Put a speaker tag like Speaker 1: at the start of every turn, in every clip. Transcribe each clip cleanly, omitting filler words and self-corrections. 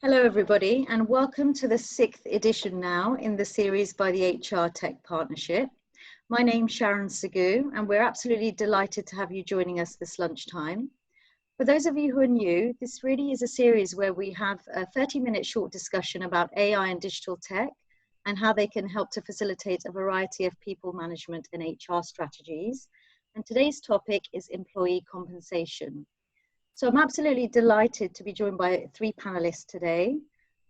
Speaker 1: Hello everybody, and welcome to the 6th edition now in the series by the HR Tech Partnership. My name's Sharon Sagoo, and we're absolutely delighted to have you joining us this lunchtime. For those of you who are new, this really is a series where we have a 30-minute short discussion about AI and digital tech and how they can help to facilitate a variety of people management and HR strategies. And today's topic is employee compensation. So I'm absolutely delighted to be joined by 3 panelists today.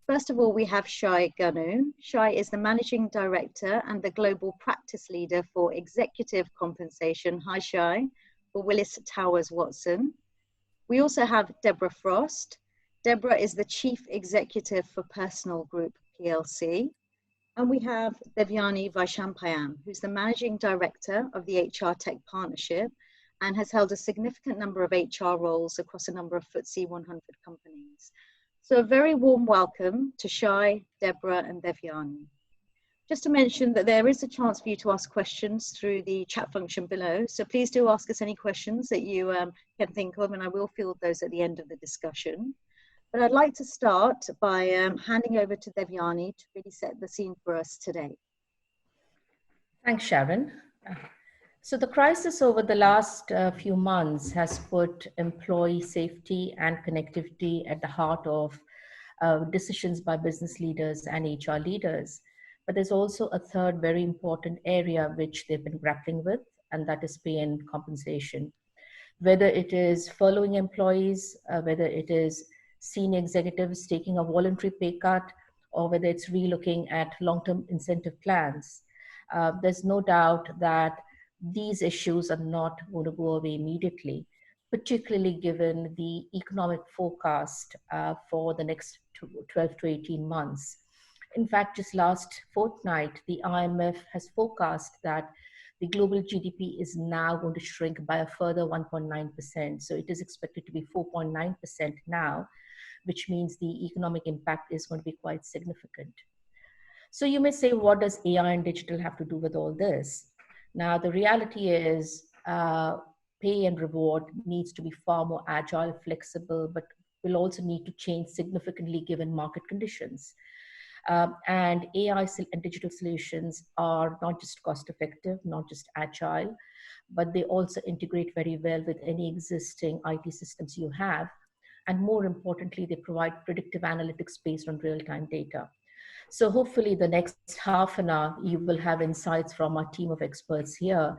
Speaker 1: First of all, we have Shai Ganu. Shai is the Managing Director and the Global Practice Leader for Executive Compensation. Hi, Shai, for Willis Towers Watson. We also have Deborah Frost. Deborah is the Chief Executive for Personal Group PLC. And we have Devyani Vaishampayam, who's the Managing Director of the HR Tech Partnership and has held a significant number of HR roles across a number of FTSE 100 companies. So a very warm welcome to Shai, Deborah and Devyani. Just to mention that there is a chance for you to ask questions through the chat function below. So please do ask us any questions that you can think of, and I will field those at the end of the discussion. But I'd like to start by handing over to Devyani to really set the scene for us today.
Speaker 2: Thanks, Sharon. So the crisis over the last few months has put employee safety and connectivity at the heart of decisions by business leaders and HR leaders. But there's also a third very important area which they've been grappling with, and that is pay and compensation. Whether it is furloughing employees, whether it is senior executives taking a voluntary pay cut, or whether it's relooking at long-term incentive plans, there's no doubt that these issues are not going to go away immediately, particularly given the economic forecast for the next 12 to 18 months. In fact, just last fortnight, the IMF has forecast that the global GDP is now going to shrink by a further 1.9%. So it is expected to be 4.9% now, which means the economic impact is going to be quite significant. So you may say, what does AI and digital have to do with all this? Now, the reality is pay and reward needs to be far more agile, flexible, but will also need to change significantly given market conditions. And AI and digital solutions are not just cost effective, not just agile, but they also integrate very well with any existing IT systems you have. And more importantly, they provide predictive analytics based on real-time data. So hopefully the next half an hour, you will have insights from our team of experts here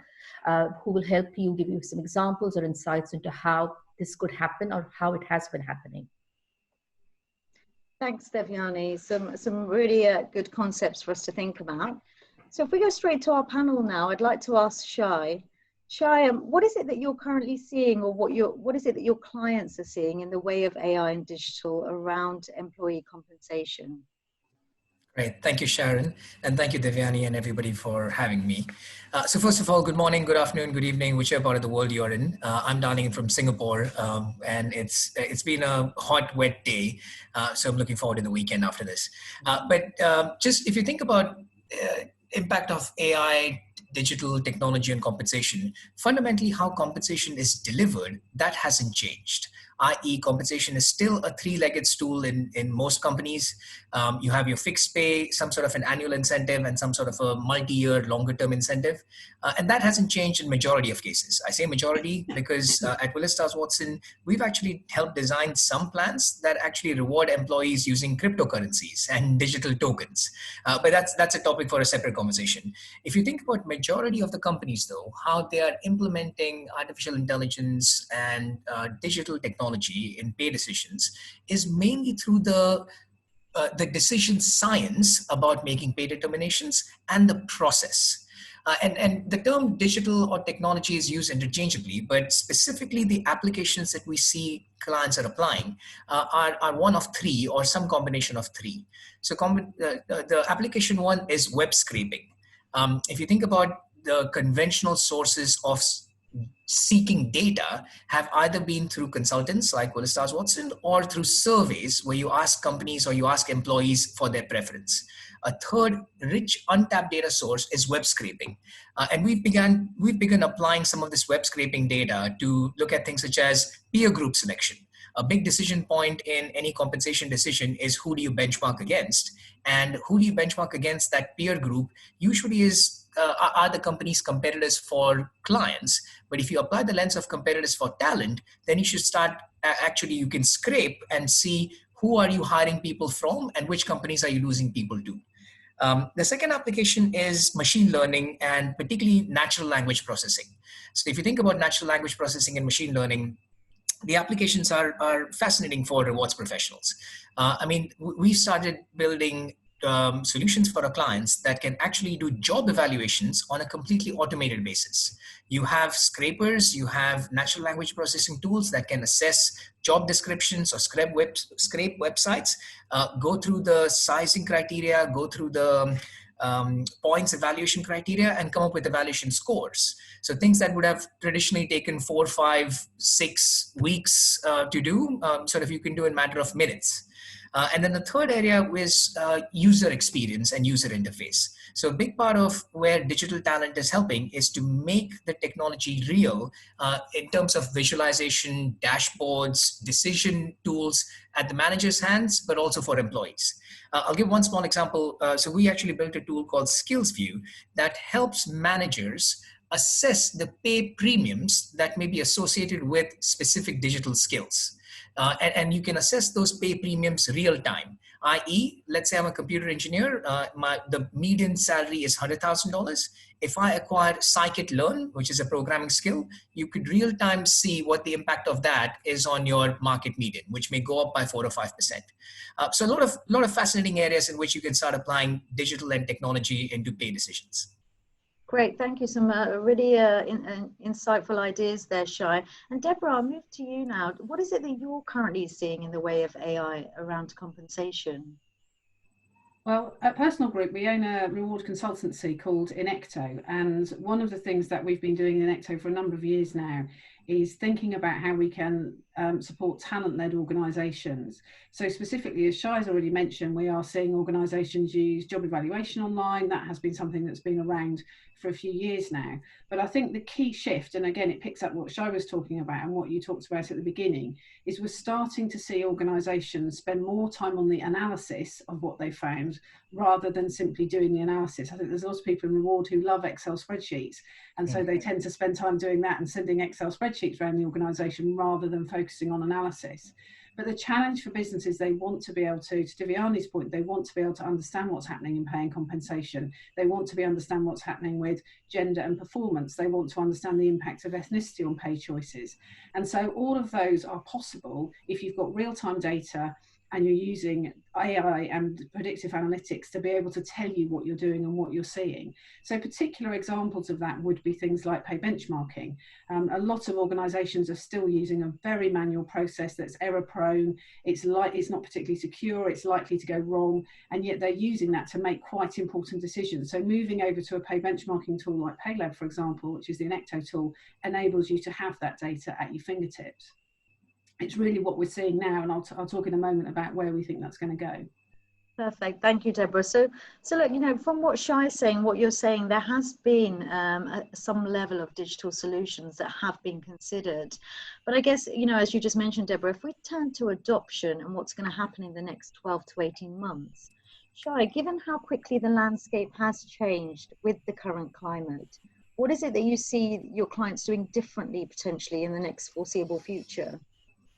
Speaker 2: who will help you, give you some examples or insights into how this could happen or how it has been happening.
Speaker 1: Thanks, Devyani. Some really good concepts for us to think about. So if we go straight to our panel now, I'd like to ask Shai. Shai, what is it that you're currently seeing, or what is it that your clients are seeing in the way of AI and digital around employee compensation?
Speaker 3: Great. Thank you, Sharon. And thank you, Devyani, and everybody for having me. So first of all, good morning, good afternoon, good evening, whichever part of the world you're in. I'm dialing in from Singapore, and it's been a hot, wet day. So I'm looking forward to the weekend after this. But just if you think about impact of AI, digital technology and compensation, fundamentally how compensation is delivered, that hasn't changed. I.e. compensation is still a 3-legged stool in most companies. You have your fixed pay, some sort of an annual incentive, and some sort of a multi-year longer term incentive. And that hasn't changed in majority of cases. I say majority because at Willis Towers Watson, we've actually helped design some plans that actually reward employees using cryptocurrencies and digital tokens. But that's a topic for a separate conversation. If you think about majority of the companies though, how they are implementing artificial intelligence and digital technology in pay decisions is mainly through the decision science about making pay determinations and the process. And the term digital or technology is used interchangeably, but specifically the applications that we see clients are applying are one of 3 or some combination of 3. So the application one is web scraping. If you think about the conventional sources of seeking data have either been through consultants like Willis Towers Watson or through surveys where you ask companies or you ask employees for their preference. A third rich untapped data source is web scraping. And we've begun applying some of this web scraping data to look at things such as peer group selection. a big decision point in any compensation decision is who do you benchmark against, and who do you benchmark against that peer group usually is are the company's competitors for clients. But if you apply the lens of competitors for talent, then you should start actually you can scrape and see who are you hiring people from and which companies are you losing people to. The second application is machine learning and particularly natural language processing. So if you think about natural language processing and machine learning, the applications are fascinating for rewards professionals. I mean, we started building solutions for our clients that can actually do job evaluations on a completely automated basis. You have scrapers, you have natural language processing tools that can assess job descriptions or scrape websites, go through the sizing criteria, go through the points evaluation criteria, and come up with evaluation scores. So things that would have traditionally taken 4, 5, 6 weeks to do, sort of you can do in a matter of minutes. And then the third area is user experience and user interface. So a big part of where digital talent is helping is to make the technology real in terms of visualization, dashboards, decision tools at the manager's hands, but also for employees. I'll give one small example. So we actually built a tool called Skills View that helps managers assess the pay premiums that may be associated with specific digital skills. And you can assess those pay premiums real time, i.e., let's say I'm a computer engineer, the median salary is $100,000. If I acquire scikit-learn, which is a programming skill, you could real time see what the impact of that is on your market median, which may go up by 4 or 5%. So a lot of fascinating areas in which you can start applying digital and technology into pay decisions.
Speaker 1: Great, thank you. Some really insightful ideas there, Shai. And Deborah, I'll move to you now. What is it that you're currently seeing in the way of AI around compensation?
Speaker 4: Well, at Personal Group, we own a reward consultancy called Inecto. And one of the things that we've been doing in Inecto for a number of years now is thinking about how we can support talent-led organisations. So specifically, as Shai's already mentioned, we are seeing organisations use job evaluation online. That has been something that's been around for a few years now. But I think the key shift, and again, it picks up what Shai was talking about and what you talked about at the beginning, is we're starting to see organisations spend more time on the analysis of what they found rather than simply doing the analysis. I think there's lots of people in reward who love Excel spreadsheets, and so they tend to spend time doing that and sending Excel spreadsheets around the organisation rather than focusing on analysis. But the challenge for businesses, they want to be able to Viviani's point, they want to be able to understand what's happening in pay and compensation. They want to understand what's happening with gender and performance. They want to understand the impact of ethnicity on pay choices. And so all of those are possible if you've got real-time data and you're using AI and predictive analytics to be able to tell you what you're doing and what you're seeing. So particular examples of that would be things like pay benchmarking. A lot of organisations are still using a very manual process that's error prone. It's not particularly secure, it's likely to go wrong, and yet they're using that to make quite important decisions. So moving over to a pay benchmarking tool like PayLab, for example, which is the Inecto tool, enables you to have that data at your fingertips. It's really what we're seeing now, and I'll talk in a moment about where we think that's going to go.
Speaker 1: Perfect, thank you, Deborah. So look, you know, from what Shai is saying, what you're saying, there has been some level of digital solutions that have been considered. But I guess, you know, as you just mentioned, Deborah, if we turn to adoption and what's going to happen in the next 12 to 18 months, Shai, given how quickly the landscape has changed with the current climate, what is it that you see your clients doing differently potentially in the next foreseeable future?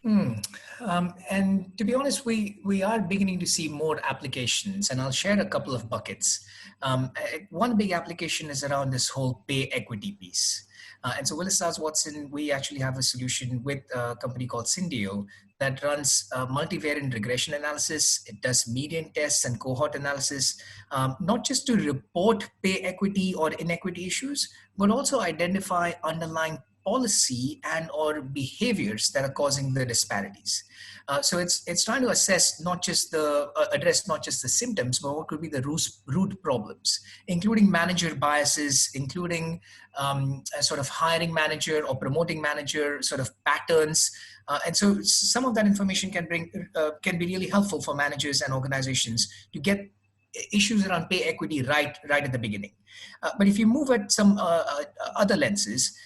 Speaker 3: And to be honest, we are beginning to see more applications, and I'll share a couple of buckets. One big application is around this whole pay equity piece. And so Willis Towers Watson, we actually have a solution with a company called Syndio that runs multivariate regression analysis. It does median tests and cohort analysis, not just to report pay equity or inequity issues, but also identify underlying policy and or behaviors that are causing the disparities. So it's trying to assess address not just the symptoms, but what could be the root problems, including manager biases, including sort of hiring manager or promoting manager sort of patterns. And so some of that information can be really helpful for managers and organizations to get issues around pay equity right at the beginning. But if you move at some other lenses,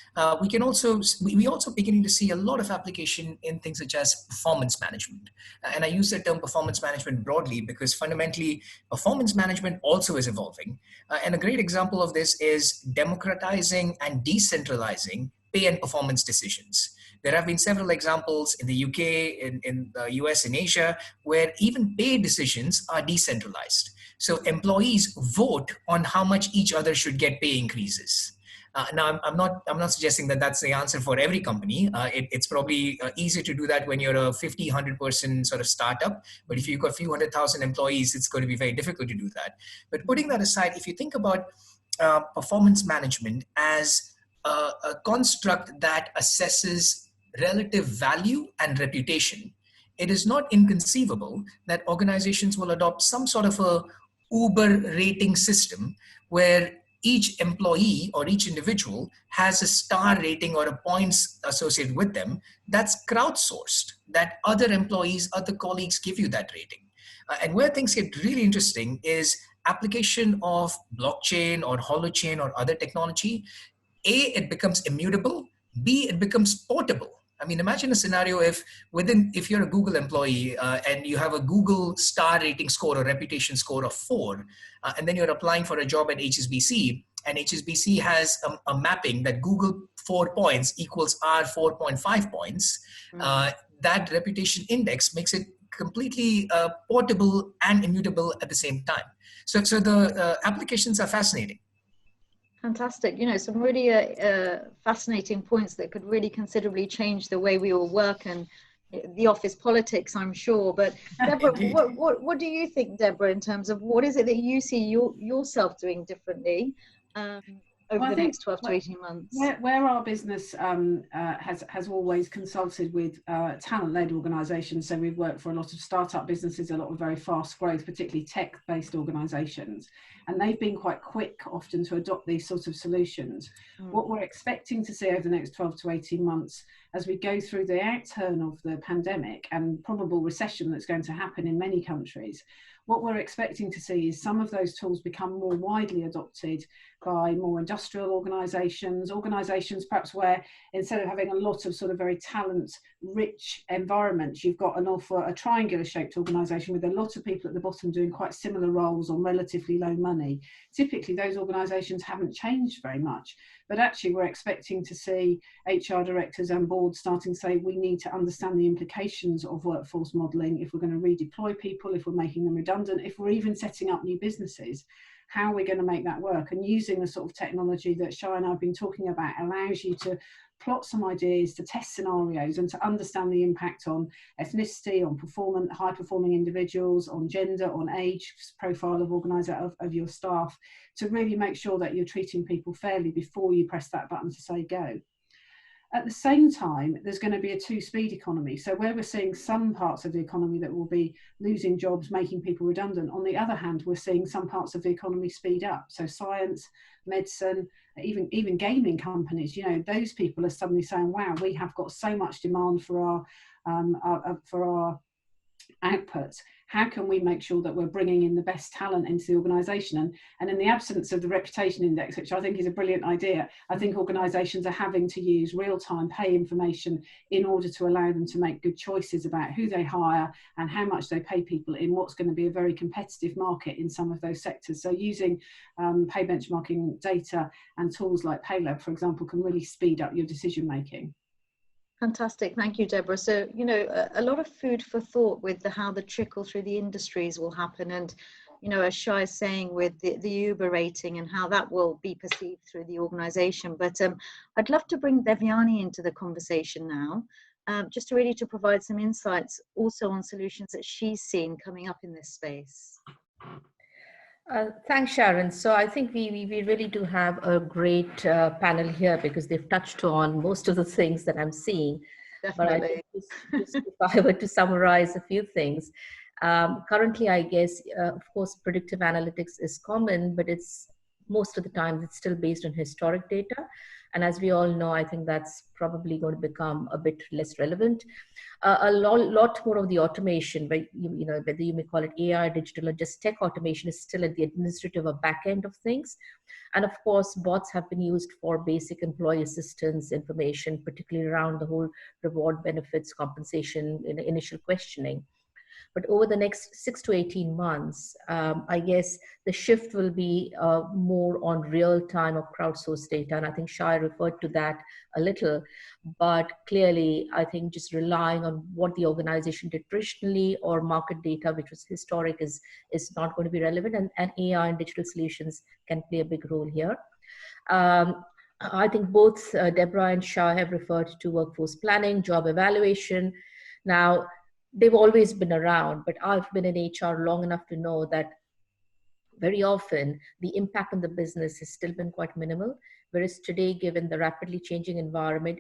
Speaker 3: we also beginning to see a lot of application in things such as performance management. And I use the term performance management broadly because fundamentally performance management also is evolving. And a great example of this is democratizing and decentralizing pay and performance decisions. There have been several examples in the UK, in the US, in Asia, where even pay decisions are decentralized. So employees vote on how much each other should get pay increases. Now, I'm not suggesting that that's the answer for every company. It's probably easy to do that when you're a 50, 100-person sort of startup. But if you've got a few 100,000 employees, it's going to be very difficult to do that. But putting that aside, if you think about performance management as a construct that assesses relative value and reputation, it is not inconceivable that organizations will adopt some sort of a Uber rating system where each employee or each individual has a star rating or a points associated with them that's crowdsourced, that other employees, other colleagues give you that rating. And where things get really interesting is application of blockchain or holochain or other technology. A, it becomes immutable. B, it becomes portable. I mean, imagine a scenario if you're a Google employee and you have a Google star rating score or reputation score of 4, and then you're applying for a job at HSBC, and HSBC has a mapping that Google 4 points equals our 4.5 points. That reputation index makes it completely portable and immutable at the same time. So the applications are fascinating.
Speaker 1: Fantastic. You know, some really fascinating points that could really considerably change the way we all work and the office politics, I'm sure. But Deborah, what do you think, Deborah, in terms of what is it that you see yourself doing differently over the next 12 to 18 months?
Speaker 4: Where our business has always consulted with talent-led organisations, so we've worked for a lot of startup businesses, a lot of very fast growth, particularly tech-based organisations, and they've been quite quick often to adopt these sorts of solutions. What we're expecting to see over the next 12 to 18 months as we go through the outturn of the pandemic and probable recession that's going to happen in many countries, what we're expecting to see is some of those tools become more widely adopted by more industrial organisations perhaps where instead of having a lot of sort of very talent-rich environments, you've got a triangular-shaped organisation with a lot of people at the bottom doing quite similar roles on relatively low money. Typically, those organisations haven't changed very much, but actually we're expecting to see HR directors and boards starting to say we need to understand the implications of workforce modelling if we're going to redeploy people, if we're making them redundant, if we're even setting up new businesses. How are we going to make that work? And using the sort of technology that Shai and I have been talking about allows you to plot some ideas, to test scenarios, and to understand the impact on ethnicity, on high-performing individuals, on gender, on age profile of your staff, to really make sure that you're treating people fairly before you press that button to say go. At the same time, there's going to be a two-speed economy. So where we're seeing some parts of the economy that will be losing jobs, making people redundant, on the other hand, we're seeing some parts of the economy speed up. So science, medicine, even gaming companies, you know, those people are suddenly saying, wow, we have got so much demand for our output. How can we make sure that we're bringing in the best talent into the organisation? And in the absence of the reputation index, which I think is a brilliant idea, I think organisations are having to use real-time pay information in order to allow them to make good choices about who they hire and how much they pay people in what's going to be a very competitive market in some of those sectors. So using pay benchmarking data and tools like PayLab, for example, can really speed up your decision making.
Speaker 1: Fantastic. Thank you, Deborah. So, you know, a lot of food for thought with how the trickle through the industries will happen. And, you know, as Shai is saying with the Uber rating and how that will be perceived through the organization. But I'd love to bring Devyani into the conversation now, just to provide some insights also on solutions that she's seen coming up in this space.
Speaker 2: Thanks, Sharon. So I think we really do have a great panel here because they've touched on most of the things that I'm seeing.
Speaker 1: Definitely.
Speaker 2: But I think just if I were to summarize a few things, currently, I guess, of course, predictive analytics is common, but it's most of the time it's still based on historic data. And as we all know, I think that's probably going to become a bit less relevant. A lot more of the automation, but you know, whether you may call it AI, digital, or just tech automation, is still at the administrative or back end of things. And of course, bots have been used for basic employee assistance information, particularly around the whole reward, benefits, compensation, initial questioning. But over the next 6 to 18 months, I guess the shift will be more on real-time or crowdsourced data. And I think Shai referred to that a little. But clearly, I think just relying on what the organization did traditionally or market data, which was historic, is not going to be relevant. And AI and digital solutions can play a big role here. I think both Deborah and Shah have referred to workforce planning, job evaluation. Now, they've always been around, but I've been in HR long enough to know that very often the impact on the business has still been quite minimal. Whereas today, given the rapidly changing environment,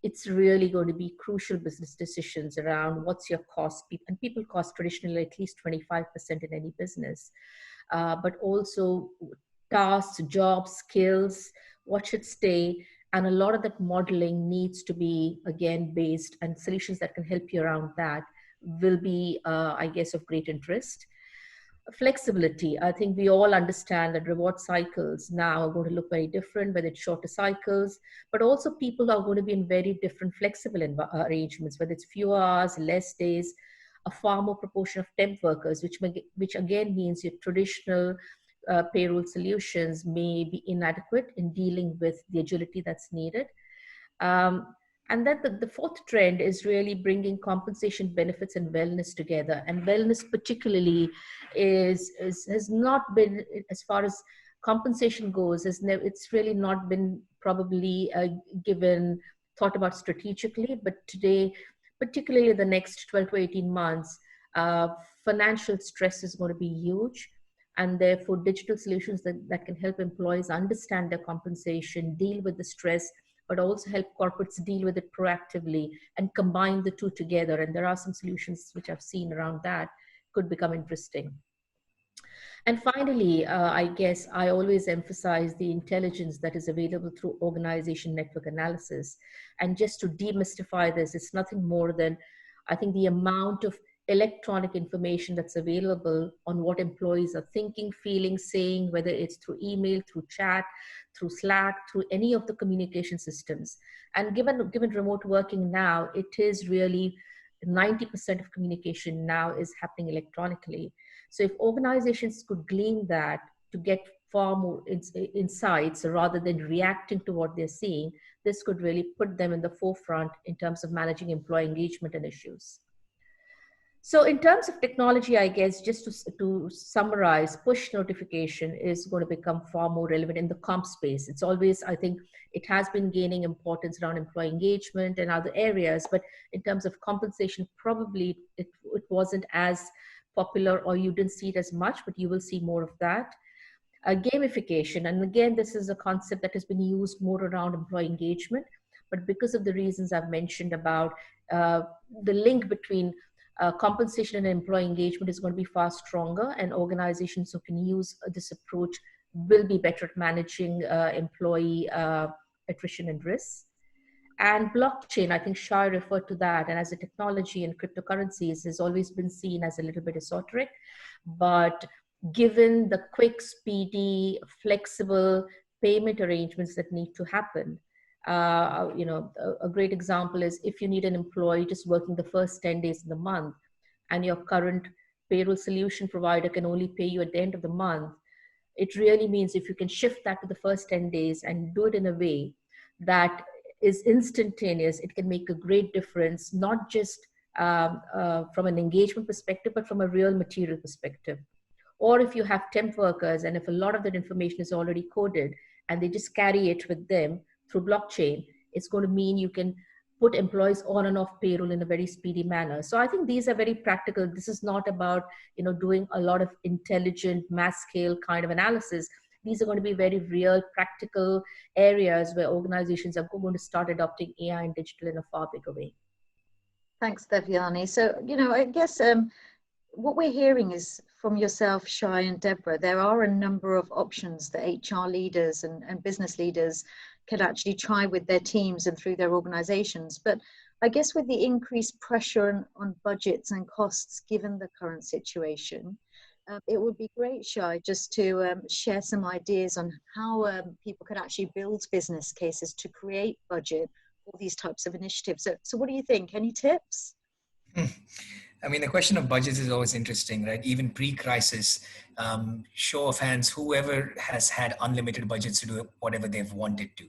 Speaker 2: it's really going to be crucial business decisions around what's your cost. And people cost traditionally at least 25% in any business, but also tasks, jobs, skills, what should stay. And a lot of that modeling needs to be, again, based, and solutions that can help you around that will be, I guess, of great interest. Flexibility. I think we all understand that reward cycles now are going to look very different, whether it's shorter cycles, but also people are going to be in very different flexible arrangements, whether it's fewer hours, less days, a far more proportion of temp workers, which again means your traditional payroll solutions may be inadequate in dealing with the agility that's needed. And then the fourth trend is really bringing compensation, benefits, and wellness together. And wellness particularly has not been, as far as compensation goes, it's really not been probably thought about strategically. But today, particularly the next 12 to 18 months, financial stress is going to be huge. And therefore, digital solutions that can help employees understand their compensation, deal with the stress, but also help corporates deal with it proactively and combine the two together. And there are some solutions which I've seen around that could become interesting. And finally, I guess I always emphasize the intelligence that is available through organization network analysis. And just to demystify this, it's nothing more than, I think, the amount of electronic information that's available on what employees are thinking, feeling, saying, whether it's through email, through chat, through Slack, through any of the communication systems. And given remote working now, it is really 90% of communication now is happening electronically. So if organizations could glean that to get far more insights rather than reacting to what they're seeing, this could really put them in the forefront in terms of managing employee engagement and issues. So in terms of technology, I guess, just to summarize, push notification is going to become far more relevant in the comp space. It's always, I think, it has been gaining importance around employee engagement and other areas, but in terms of compensation, probably it wasn't as popular, or you didn't see it as much, but you will see more of that. Gamification, and again, this is a concept that has been used more around employee engagement, but because of the reasons I've mentioned about the link between compensation and employee engagement is going to be far stronger, and organizations who can use this approach will be better at managing employee attrition and risks. And blockchain, I think Shai referred to that, and as a technology and cryptocurrencies has always been seen as a little bit esoteric, but given the quick, speedy, flexible payment arrangements that need to happen, you know, a great example is if you need an employee just working the first 10 days of the month and your current payroll solution provider can only pay you at the end of the month, it really means if you can shift that to the first 10 days and do it in a way that is instantaneous, it can make a great difference, not just from an engagement perspective, but from a real material perspective. Or if you have temp workers and if a lot of that information is already coded and they just carry it with them through blockchain, it's going to mean you can put employees on and off payroll in a very speedy manner. So I think these are very practical. This is not about, you know, doing a lot of intelligent mass scale kind of analysis. These are going to be very real, practical areas where organizations are going to start adopting AI and digital in a far bigger way.
Speaker 1: Thanks, Devyani. So, you know, I guess what we're hearing is from yourself, Shai and Deborah, there are a number of options that HR leaders and business leaders can actually try with their teams and through their organizations. But I guess with the increased pressure on budgets and costs, given the current situation, it would be great, Shai, just to share some ideas on how people could actually build business cases to create budget for these types of initiatives. So what do you think? Any tips?
Speaker 3: I mean, the question of budgets is always interesting, right? Even pre-crisis, show of hands, whoever has had unlimited budgets to do whatever they've wanted to.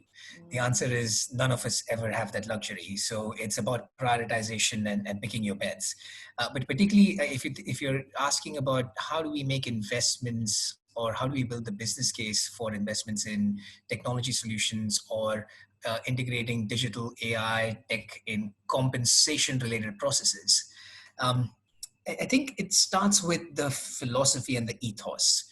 Speaker 3: The answer is none of us ever have that luxury. So it's about prioritization and picking your bets. But particularly if you're asking about how do we make investments or how do we build the business case for investments in technology solutions or integrating digital AI tech in compensation related processes. I think it starts with the philosophy and the ethos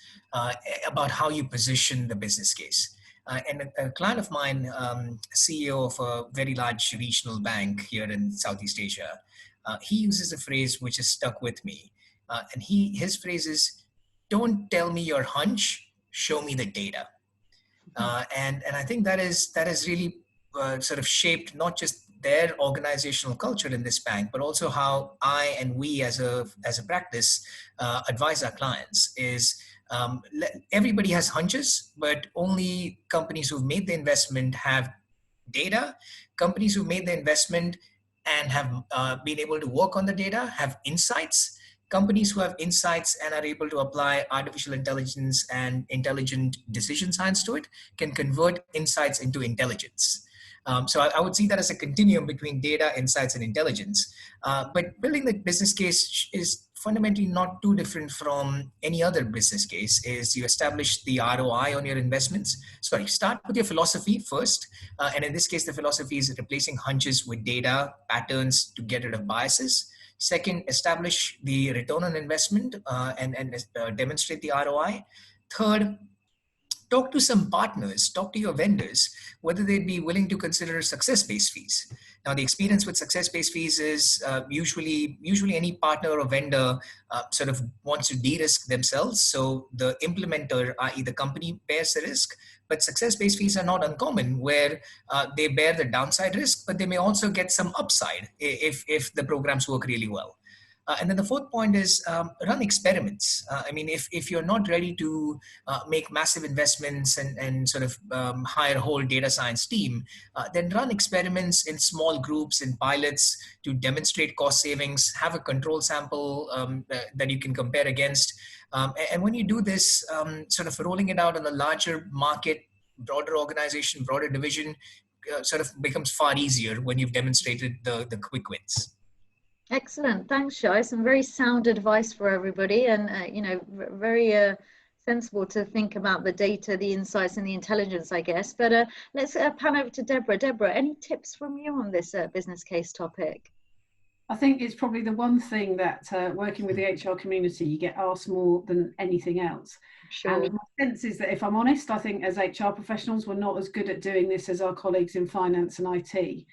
Speaker 3: about how you position the business case. And a client of mine, CEO of a very large regional bank here in Southeast Asia, he uses a phrase which has stuck with me. And his phrase is, "Don't tell me your hunch, show me the data." And I think that is really sort of shaped not just their organizational culture in this bank, but also how I and we as a practice advise our clients is everybody has hunches, but only companies who've made the investment have data. Companies who've made the investment and have been able to work on the data have insights. Companies who have insights and are able to apply artificial intelligence and intelligent decision science to it can convert insights into intelligence. So I would see that as a continuum between data, insights, and intelligence. But building the business case is fundamentally not too different from any other business case. Is you establish the ROI on your investments. Sorry, start with your philosophy first. And in this case, the philosophy is replacing hunches with data, patterns to get rid of biases. Second, establish the return on investment and demonstrate the ROI. Third, talk to some partners, talk to your vendors, whether they'd be willing to consider success-based fees. Now, the experience with success-based fees is usually any partner or vendor sort of wants to de-risk themselves. So the implementer, i.e. the company, bears the risk. But success-based fees are not uncommon, where they bear the downside risk, but they may also get some upside if the programs work really well. And then the fourth point is run experiments. I mean, if you're not ready to make massive investments and sort of hire a whole data science team, then run experiments in small groups and pilots to demonstrate cost savings, have a control sample that you can compare against. And when you do this, sort of rolling it out on a larger market, broader organization, broader division, sort of becomes far easier when you've demonstrated the quick wins.
Speaker 1: Excellent. Thanks, Shai. Some very sound advice for everybody, and very sensible to think about the data, the insights, and the intelligence, I guess. But let's pan over to Deborah. Deborah, any tips from you on this business case topic?
Speaker 4: I think it's probably the one thing that working with the HR community, you get asked more than anything else.
Speaker 1: Sure.
Speaker 4: And my sense is that, if I'm honest, I think as HR professionals, we're not as good at doing this as our colleagues in finance and IT.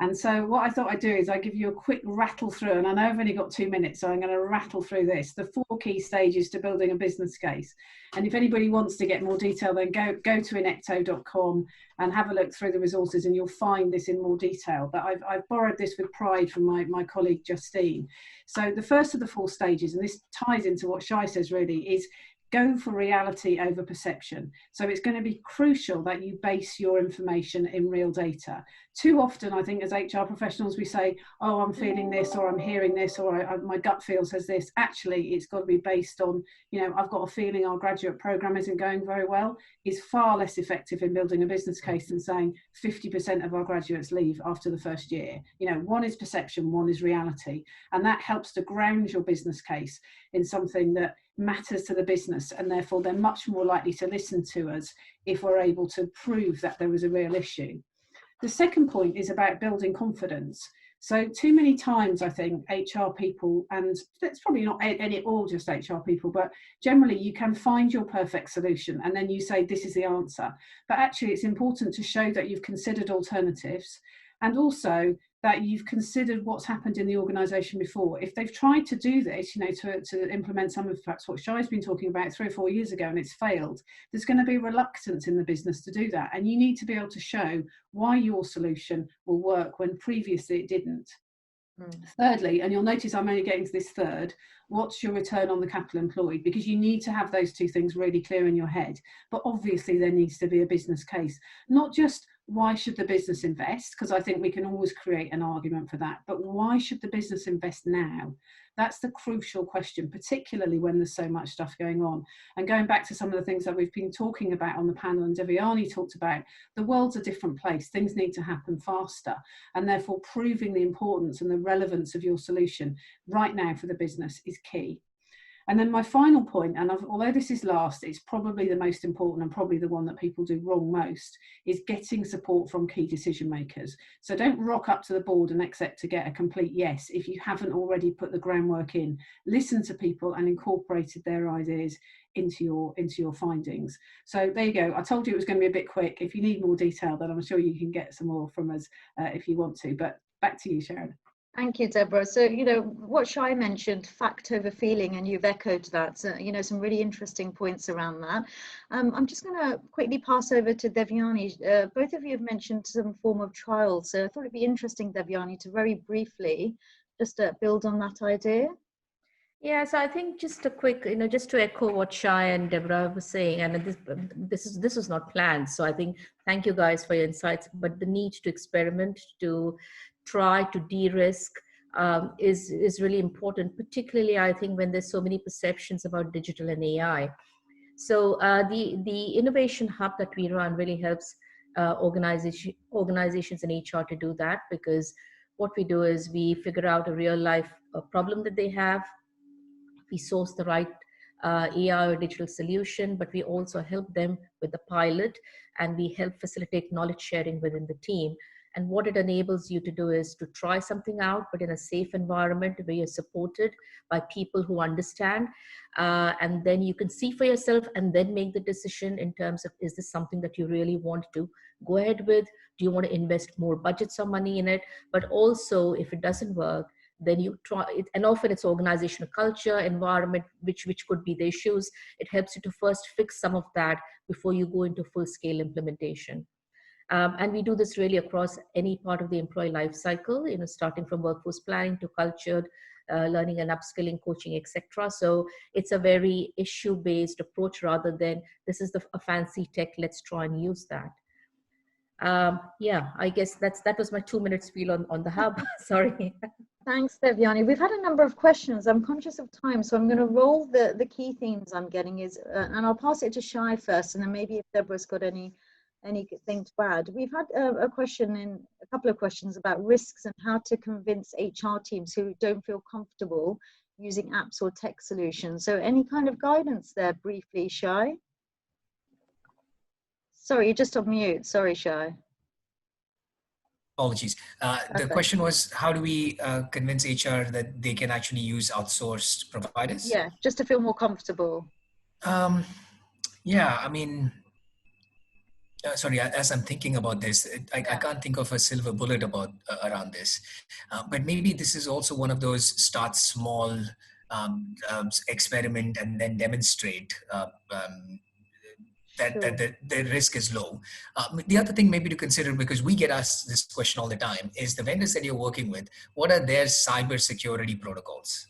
Speaker 4: And so what I thought I'd do is I give you a quick rattle through, and I know I've only got 2 minutes, so I'm going to rattle through this, the 4 key stages to building a business case. And if anybody wants to get more detail, then go to inecto.com and have a look through the resources, and you'll find this in more detail. But I've borrowed this with pride from my colleague Justine. So the first of the 4 stages, and this ties into what Shai says really, is go for reality over perception. So it's going to be crucial that you base your information in real data. Too often, I think, as HR professionals, we say, oh, I'm feeling this, or I'm hearing this, or my gut feel says this. Actually, it's got to be based on, I've got a feeling our graduate program isn't going very well. Is far less effective in building a business case than saying 50% of our graduates leave after the first year. One is perception, one is reality. And that helps to ground your business case in something that matters to the business, and therefore they're much more likely to listen to us if we're able to prove that there was a real issue. The second point is about building confidence. So too many times, I think, HR people, and it's probably not all just HR people, but generally you can find your perfect solution and then you say, this is the answer. But actually it's important to show that you've considered alternatives, and also that you've considered what's happened in the organisation before. If they've tried to do this, to implement some of perhaps what Shai's been talking about 3 or 4 years ago and it's failed, there's going to be reluctance in the business to do that. And you need to be able to show why your solution will work when previously it didn't. Thirdly, and you'll notice I'm only getting to this third, what's your return on the capital employed? Because you need to have those two things really clear in your head. But obviously there needs to be a business case, not just why should the business invest? Because I think we can always create an argument for that. But why should the business invest now? That's the crucial question, particularly when there's so much stuff going on. And going back to some of the things that we've been talking about on the panel and Devyani talked about, the world's a different place. Things need to happen faster. And therefore proving the importance and the relevance of your solution right now for the business is key. And then my final point, and although this is last, it's probably the most important and probably the one that people do wrong most, is getting support from key decision makers. So don't rock up to the board and expect to get a complete yes if you haven't already put the groundwork in. Listen to people and incorporated their ideas into your findings. So there you go. I told you it was going to be a bit quick. If you need more detail, then I'm sure you can get some more from us if you want to. But back to you, Sharon.
Speaker 1: Thank you, Deborah. So, what Shai mentioned, fact over feeling, and you've echoed that, so, some really interesting points around that. I'm just going to quickly pass over to Devyani. Both of you have mentioned some form of trial. So I thought it'd be interesting, Devyani, to very briefly just build on that idea.
Speaker 2: Yeah, so I think just a quick, just to echo what Shai and Deborah were saying, and this is not planned. So I think thank you guys for your insights. But the need to experiment, to try to de-risk is really important, particularly I think when there's so many perceptions about digital and AI. So the innovation hub that we run really helps organizations and HR to do that, because what we do is we figure out a real life problem that they have. We source the right AI or digital solution, but we also help them with the pilot, and we help facilitate knowledge sharing within the team. And what it enables you to do is to try something out, but in a safe environment where you're supported by people who understand. And then you can see for yourself and then make the decision in terms of, is this something that you really want to go ahead with? Do you want to invest more budgets or money in it? But also, if it doesn't work, then you try it. And often it's organizational culture, environment, which could be the issues. It helps you to first fix some of that before you go into full scale implementation. And we do this really across any part of the employee life cycle, starting from workforce planning to culture, learning and upskilling, coaching, etc. So it's a very issue-based approach rather than this is a fancy tech, let's try and use that. Yeah, I guess that was my 2-minute spiel on the hub. Sorry.
Speaker 1: Thanks, Devyani. We've had a number of questions. I'm conscious of time, so I'm going to roll the key themes I'm getting and I'll pass it to Shai first, and then maybe if Deborah's got anything to add. We've had a couple of questions about risks and how to convince HR teams who don't feel comfortable using apps or tech solutions. So any kind of guidance there briefly, Shai? Sorry, you're just on mute. Sorry, Shai.
Speaker 3: Apologies. The question was, how do we convince HR that they can actually use outsourced providers?
Speaker 1: Yeah, just to feel more comfortable.
Speaker 3: Yeah, I mean, sorry, as I'm thinking about this, I can't think of a silver bullet around this. But maybe this is also one of those start small, experiment and then demonstrate that the risk is low. The other thing maybe to consider, because we get asked this question all the time, is the vendors that you're working with, what are their cybersecurity protocols?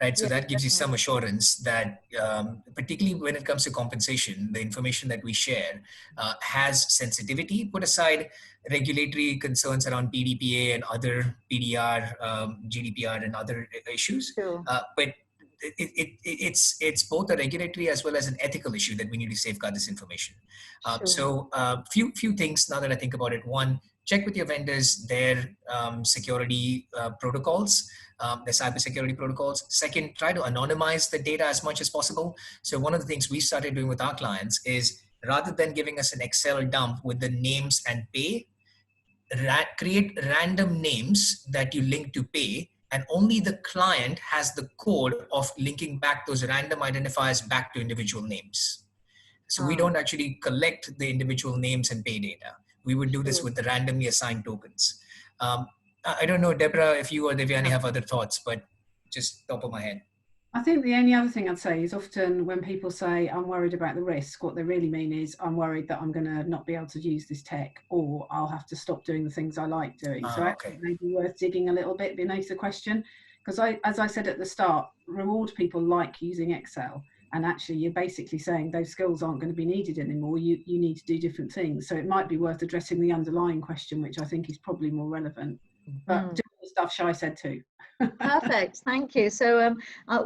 Speaker 3: Right, so that gives you some assurance that, particularly when it comes to compensation, the information that we share has sensitivity. Put aside regulatory concerns around PDPA and other PDR, GDPR, and other issues, but it's both a regulatory as well as an ethical issue that we need to safeguard this information. So few things now that I think about it. One, check with your vendors their security protocols. The cybersecurity protocols. Second, try to anonymize the data as much as possible. So one of the things we started doing with our clients is, rather than giving us an Excel dump with the names and pay, create random names that you link to pay, and only the client has the code of linking back those random identifiers back to individual names. So we don't actually collect the individual names and pay data. We would do this with the randomly assigned tokens. I don't know, Deborah, if you or Devyani have other thoughts, but just top of my head.
Speaker 4: I think the only other thing I'd say is often when people say I'm worried about the risk, what they really mean is I'm worried that I'm going to not be able to use this tech, or I'll have to stop doing the things I like doing. So actually it may be worth digging a little bit beneath the question, because as I said at the start, reward people like using Excel, and actually you're basically saying those skills aren't going to be needed anymore. You need to do different things. So it might be worth addressing the underlying question, which I think is probably more relevant. But do the stuff Shai said too.
Speaker 1: Perfect, thank you. So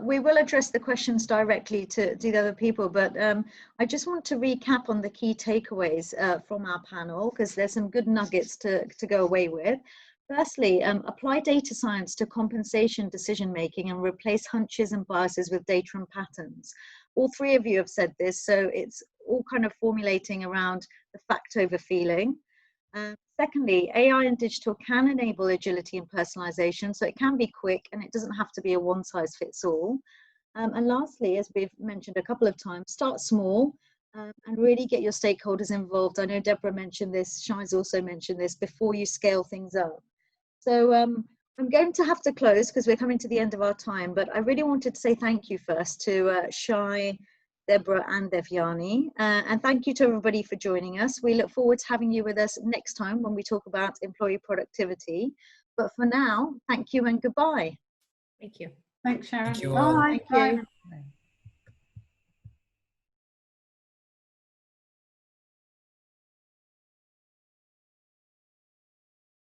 Speaker 1: we will address the questions directly to the other people, but I just want to recap on the key takeaways from our panel, because there's some good nuggets to go away with. Firstly, apply data science to compensation decision making and replace hunches and biases with data and patterns. All three of you have said this, so it's all kind of formulating around the fact over feeling. Secondly, AI and digital can enable agility and personalization, so it can be quick and it doesn't have to be a one-size-fits-all. And lastly, as we've mentioned a couple of times, start small and really get your stakeholders involved. I know Deborah mentioned this, Shai's also mentioned this, before you scale things up. So I'm going to have to close because we're coming to the end of our time, but I really wanted to say thank you first to Shai, Deborah and Devyani, and thank you to everybody for joining us. We look forward to having you with us next time when we talk about employee productivity. But for now, thank you and goodbye.
Speaker 2: Thank you.
Speaker 4: Thanks, Sharon.
Speaker 3: Thank you all.
Speaker 4: Bye.
Speaker 1: Thank you.
Speaker 2: Bye.